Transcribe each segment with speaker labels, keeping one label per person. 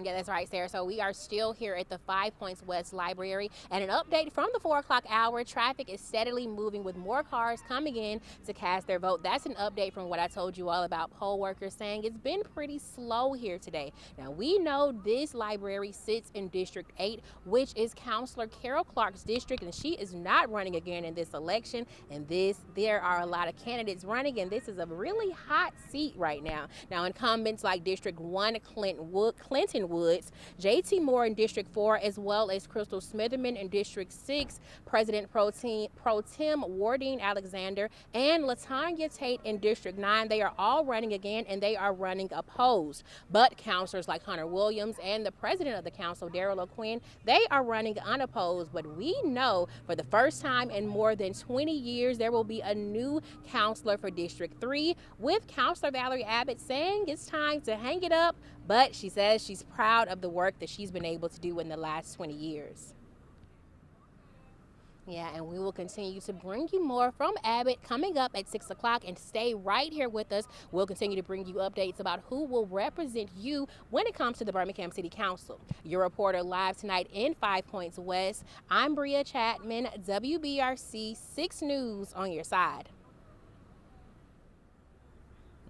Speaker 1: Yeah, that's right, Sarah. So we are still here at the 5 Points West Library, and an update from the 4 o'clock hour. Traffic is steadily moving with more cars coming in to cast their vote. That's an update from what I told you all about poll workers saying it's been pretty slow here today. Now we know this library sits in District 8, which is Counselor Carol Clark's district, and she is not running again in this election. And there are a lot of candidates running, and this is a really hot seat right now. Now incumbents like District 1 Clinton Woods, JT Moore in District 4, as well as Crystal Smitherman in District 6, President Pro Tem Wardine Alexander, and Latanya Tate in District 9. They are all running again, and they are running opposed. But counselors like Hunter Williams and the president of the council, Daryl O'Quinn, they are running unopposed. But we know for the first time in more than 20 years, there will be a new counselor for District 3, with Counselor Valerie Abbott saying it's time to hang it up, but she says she's proud of the work that she's been able to do in the last 20 years. Yeah, and we will continue to bring you more from Abbott coming up at 6 o'clock, and stay right here with us. We'll continue to bring you updates about who will represent you when it comes to the Birmingham City Council. Your reporter live tonight in 5 Points West. I'm Bria Chatman, WBRC 6 News on your side.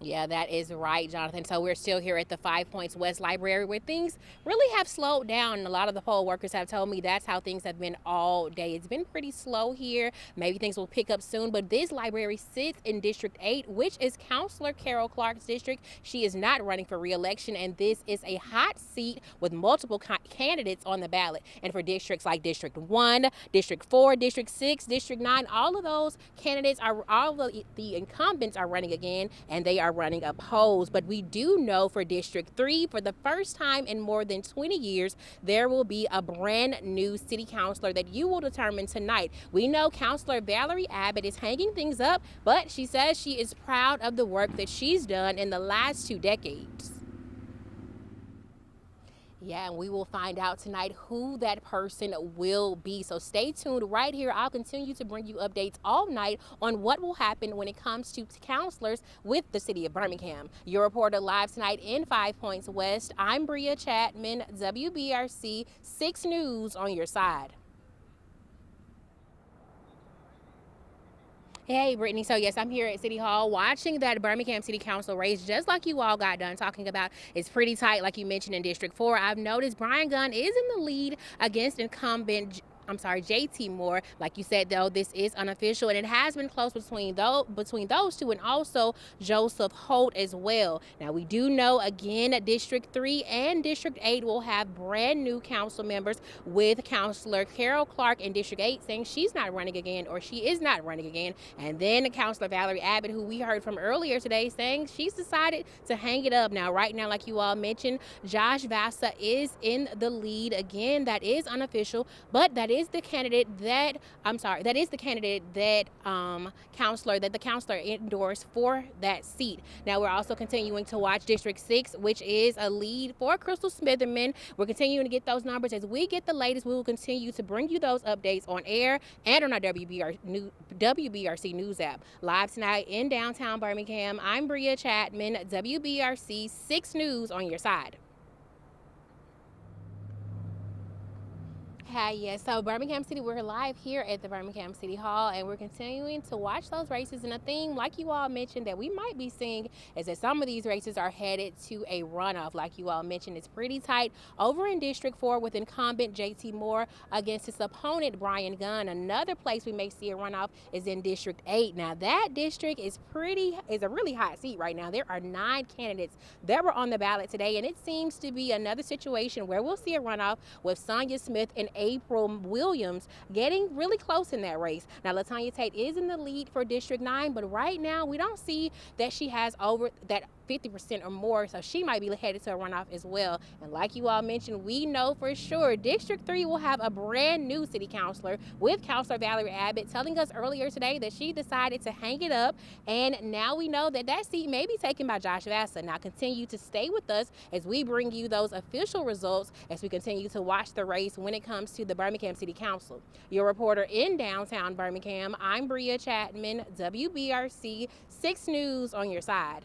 Speaker 1: Yeah, that is right, Jonathan. So we're still here at the 5 Points West Library, where things really have slowed down. And a lot of the poll workers have told me that's how things have been all day. It's been pretty slow here. Maybe things will pick up soon. But this library sits in District 8, which is Counselor Carol Clark's district. She is not running for re-election, and this is a hot seat with multiple candidates on the ballot. And for districts like District 1, District 4, District 6, District 9, all of those candidates all of the incumbents are running again, and they are running opposed. But we do know for District 3, for the first time in more than 20 years, there will be a brand new city councilor that you will determine tonight. We know Counselor Valerie Abbott is hanging things up, but she says she is proud of the work that she's done in the last 2 decades. Yeah, and we will find out tonight who that person will be. So stay tuned right here. I'll continue to bring you updates all night on what will happen when it comes to counselors with the city of Birmingham. Your reporter live tonight in 5 Points West. I'm Bria Chatman, WBRC 6 News on your side. Hey, Brittany. So, yes, I'm here at City Hall watching that Birmingham City Council race, just like you all got done talking about. It's pretty tight, like you mentioned, in District 4. I've noticed Brian Gunn is in the lead against incumbent JT Moore. Like you said, though, this is unofficial, and it has been close between those two, and also Joseph Holt as well. Now, we do know, again, District 3 and District 8 will have brand new council members, with Counselor Carol Clark in District 8 saying she's not running again, or she is not running again. And then Counselor Valerie Abbott, who we heard from earlier today, saying she's decided to hang it up. Now, right now, like you all mentioned, Josh Vassa is in the lead. Again, that is unofficial, but that is the candidate that the counselor endorsed for that seat. Now, we're also continuing to watch District 6, which is a lead for Crystal Smitherman. We're continuing to get those numbers. As we get the latest, we will continue to bring you those updates on air and on our WBRC News app. Live tonight in downtown Birmingham, I'm Bria Chatman, WBRC 6 News on your side. Hi, yes. So Birmingham City, we're live here at the Birmingham City Hall, and we're continuing to watch those races. And a theme, like you all mentioned, that we might be seeing is that some of these races are headed to a runoff. Like you all mentioned, it's pretty tight over in District 4 with incumbent JT Moore against his opponent Brian Gunn. Another place we may see a runoff is in District 8. Now, that district is a really hot seat right now. There are 9 candidates that were on the ballot today, and it seems to be another situation where we'll see a runoff with Sonia Smith and April Williams getting really close in that race. Now, Latanya Tate is in the lead for District 9, but right now we don't see that she has over that 50% or more, so she might be headed to a runoff as well. And like you all mentioned, we know for sure District 3 will have a brand new city councilor, with Counselor Valerie Abbott telling us earlier today that she decided to hang it up, and now we know that that seat may be taken by Josh Vassa. Now, continue to stay with us as we bring you those official results as we continue to watch the race when it comes to the Birmingham City Council. Your reporter in downtown Birmingham, I'm Bria Chatman, WBRC 6 News on your side.